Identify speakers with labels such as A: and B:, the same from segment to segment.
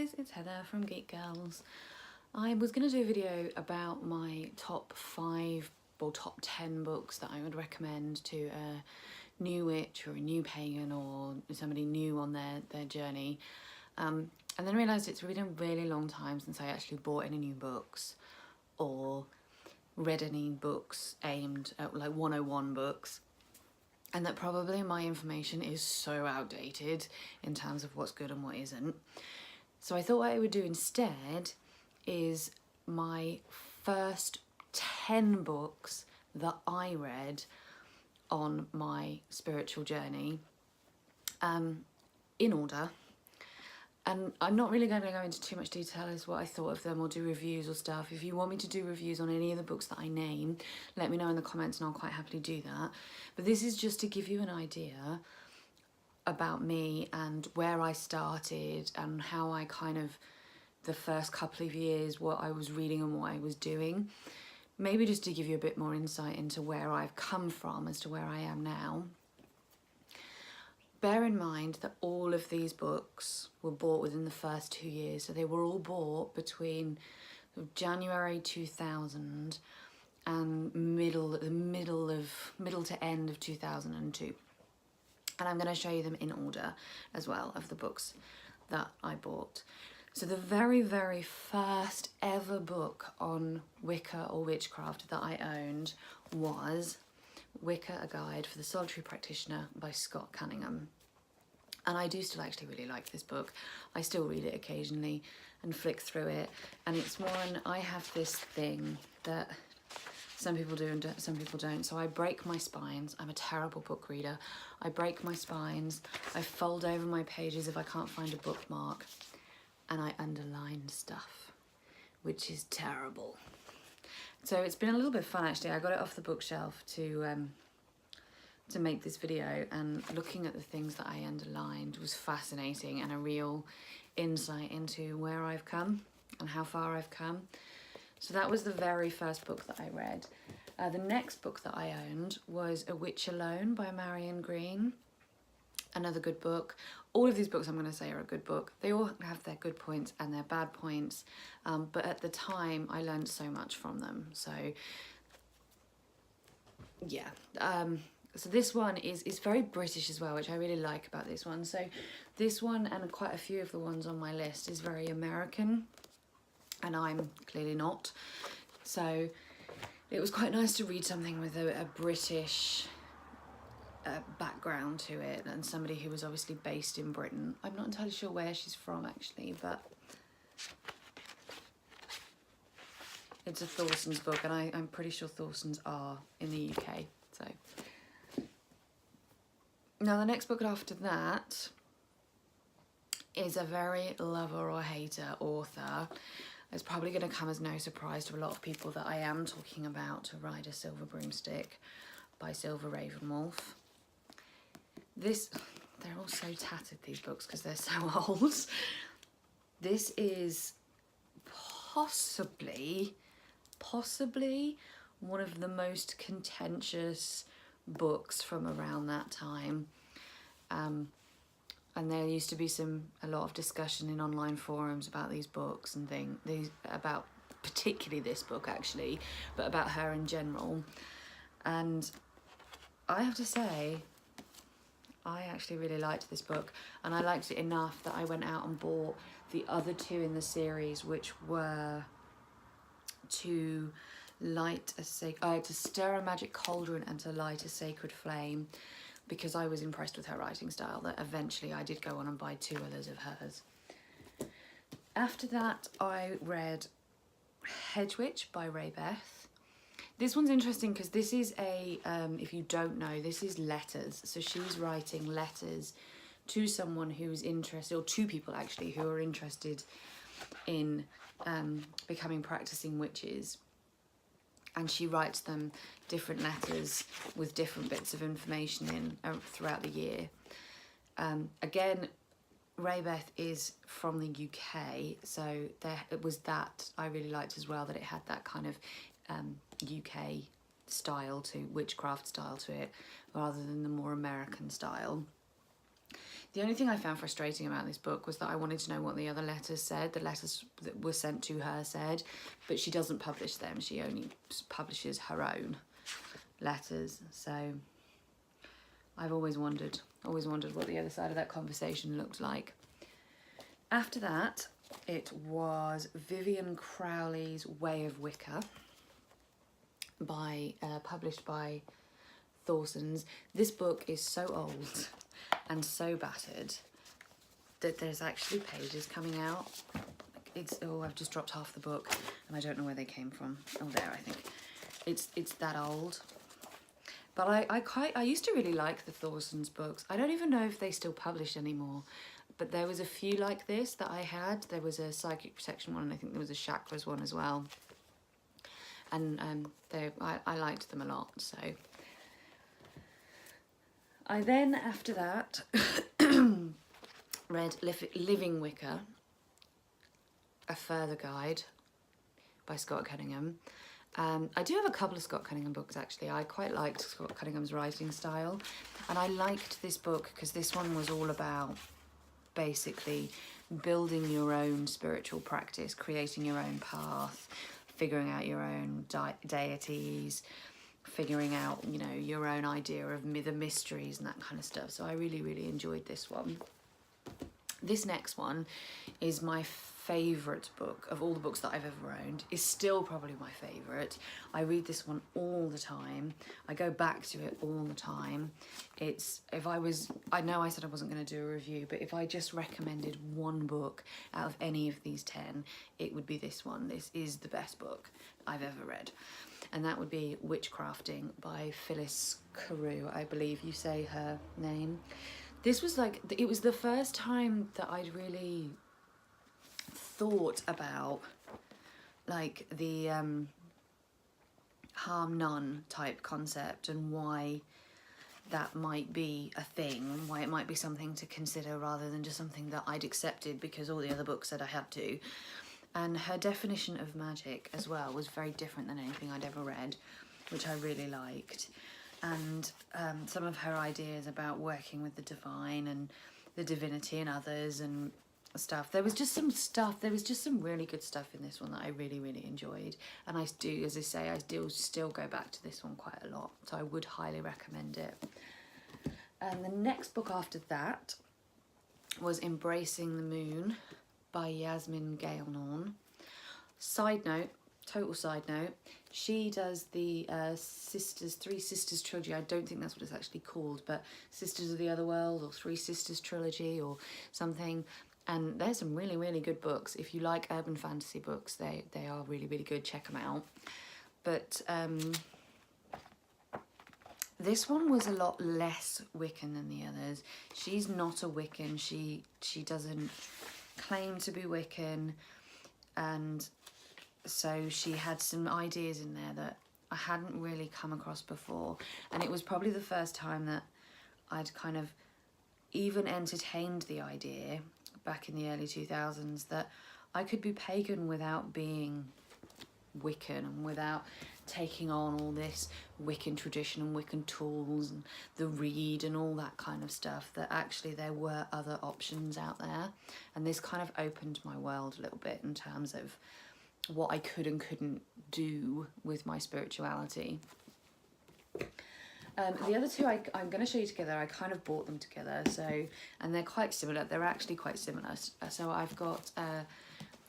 A: guys, it's Heather from Geek Girls. I was going to do a video about my top 5 or top 10 books that I would recommend to a new witch or a new pagan or somebody new on their journey. And then realised it's been a really long time since I actually bought any new books or read any books aimed at like 101 books. And that probably my information is so outdated in terms of what's good and what isn't. So I thought what I would do instead is my first 10 books that I read on my spiritual journey in order. And I'm not really going to go into too much detail as what I thought of them or do reviews or stuff. If you want me to do reviews on any of the books that I name, let me know in the comments and I'll quite happily do that. But this is just to give you an idea about me and where I started and how I kind of, the first couple of years, what I was reading and what I was doing. Maybe just to give you a bit more insight into where I've come from as to where I am now. Bear in mind that all of these books were bought within the first 2 years. So they were all bought between January 2000 and middle to end of 2002. And I'm going to show you them in order as well of the books that I bought. So the very, very first ever book on Wicca or witchcraft that I owned was Wicca, A Guide for the Solitary Practitioner by Scott Cunningham. And I do still actually really like this book. I still read it occasionally and flick through it. And it's one, I have this thing that some people do and some people don't. So I break my spines. I'm a terrible book reader. I break my spines. I fold over my pages if I can't find a bookmark. And I underline stuff, which is terrible. So it's been a little bit fun actually. I got it off the bookshelf to make this video, and looking at the things that I underlined was fascinating and a real insight into where I've come and how far I've come. So that was the very first book that I read. The next book that I owned was A Witch Alone by Marion Green. Another good book. All of these books I'm going to say are a good book. They all have their good points and their bad points, but at the time I learned so much from them. So yeah. So this one is very British as well, which I really like about this one. So this one and quite a few of the ones on my list is very American, and I'm clearly not. So it was quite nice to read something with a British background to it, and somebody who was obviously based in Britain. I'm not entirely sure where she's from actually, but it's a Thorson's book, and I'm pretty sure Thorson's are in the UK. So now the next book after that is a very lover or hater author. It's probably going to come as no surprise to a lot of people that I am talking about To Ride a Silver Broomstick by Silver Ravenwolf. They're all so tattered, these books, because they're so old. This is possibly one of the most contentious books from around that time. And there used to be a lot of discussion in online forums about these books and about particularly this book actually, but about her in general. And I have to say, I actually really liked this book, and I liked it enough that I went out and bought the other 2 in the series, which were To Stir a Magic Cauldron and To Light a Sacred Flame, because I was impressed with her writing style, that eventually I did go on and buy 2 others of hers. After that, I read Hedge Witch by Ray Beth. This one's interesting because this is if you don't know, this is letters. So she's writing letters to someone who's interested, or 2 people actually, who are interested in becoming practicing witches. And she writes them different letters with different bits of information in throughout the year. Again, Ray Beth is from the UK, so it was that I really liked as well, that it had that kind of UK style to witchcraft style to it, rather than the more American style. The only thing I found frustrating about this book was that I wanted to know what the other letters said, the letters that were sent to her said, but she doesn't publish them. She only publishes her own letters. So I've always wondered what the other side of that conversation looked like. After that, it was Vivian Crowley's Way of Wicca, published by Thorson's. This book is so old and so battered that there's actually pages coming out. I've just dropped half the book and I don't know where they came from. Oh, there, I think. It's that old. But I used to really like the Thorson's books. I don't even know if they still publish anymore, but there was a few like this that I had. There was a Psychic Protection one, and I think there was a Chakras one as well. And I liked them a lot, so. I then, after that, read Living Wicca, A Further Guide by Scott Cunningham. I do have a couple of Scott Cunningham books, actually. I quite liked Scott Cunningham's writing style, and I liked this book because this one was all about basically building your own spiritual practice, creating your own path, figuring out your own deities, figuring out, you know, your own idea of the mysteries and that kind of stuff. So I really, really enjoyed this one. This next one is my favourite book of all the books that I've ever owned. Is still probably my favourite. I read this one all the time. I go back to it all the time. I know I said I wasn't going to do a review, but if I just recommended one book out of any of these 10, it would be this one. This is the best book I've ever read. And that would be Witchcrafting by Phyllis Carew, I believe you say her name. This was it was the first time that I'd really thought about like the harm none type concept and why that might be a thing, why it might be something to consider rather than just something that I'd accepted because all the other books said I had to. And her definition of magic as well was very different than anything I'd ever read, which I really liked. And some of her ideas about working with the divine and the divinity in others and stuff. There was just some really good stuff in this one that I really, really enjoyed. And I do, as I say, I do still go back to this one quite a lot. So I would highly recommend it. And the next book after that was Embracing the Moon by Yasmin Gale-Norn. Total side note, she does the Three Sisters trilogy. I don't think that's what it's actually called, but Sisters of the Other World or Three Sisters trilogy or something. And there's some really, really good books. If you like urban fantasy books, they are really, really good. Check them out. But this one was a lot less Wiccan than the others. She's not a Wiccan. She doesn't claim to be Wiccan, and so she had some ideas in there that I hadn't really come across before, and it was probably the first time that I'd kind of even entertained the idea back in the early 2000s that I could be pagan without being Wiccan and without taking on all this Wiccan tradition and Wiccan tools and the reed and all that kind of stuff, that actually there were other options out there. And this kind of opened my world a little bit in terms of what I could and couldn't do with my spirituality. The other two I'm going to show you together. I kind of bought them together, and they're quite similar. They're actually quite similar. So I've got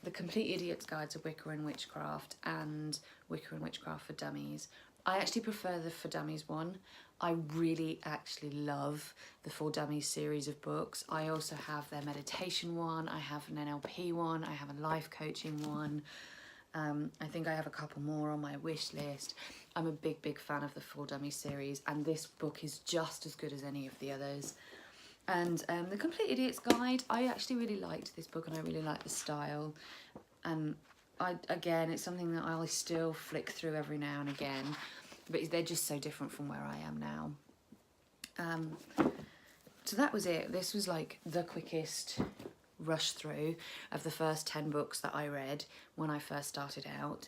A: The Complete Idiot's Guide to Wicca and Witchcraft and Wicca and Witchcraft for Dummies. I actually prefer the For Dummies one. I really actually love the For Dummies series of books. I also have their meditation one, I have an NLP one, I have a life coaching one. I think I have a couple more on my wish list. I'm a big, big fan of the For Dummies series, and this book is just as good as any of the others. And The Complete Idiot's Guide, I actually really liked this book and I really liked the style. And again, it's something that I still flick through every now and again, but they're just so different from where I am now. So that was it. This was like the quickest rush through of the first 10 books that I read when I first started out.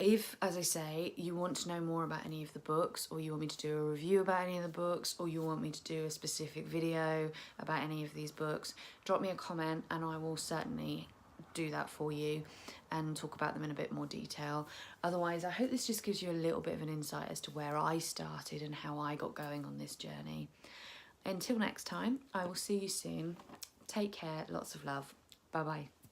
A: If, as I say, you want to know more about any of the books, or you want me to do a review about any of the books, or you want me to do a specific video about any of these books, drop me a comment and I will certainly do that for you and talk about them in a bit more detail. Otherwise, I hope this just gives you a little bit of an insight as to where I started and how I got going on this journey. Until next time, I will see you soon. Take care, lots of love. Bye bye.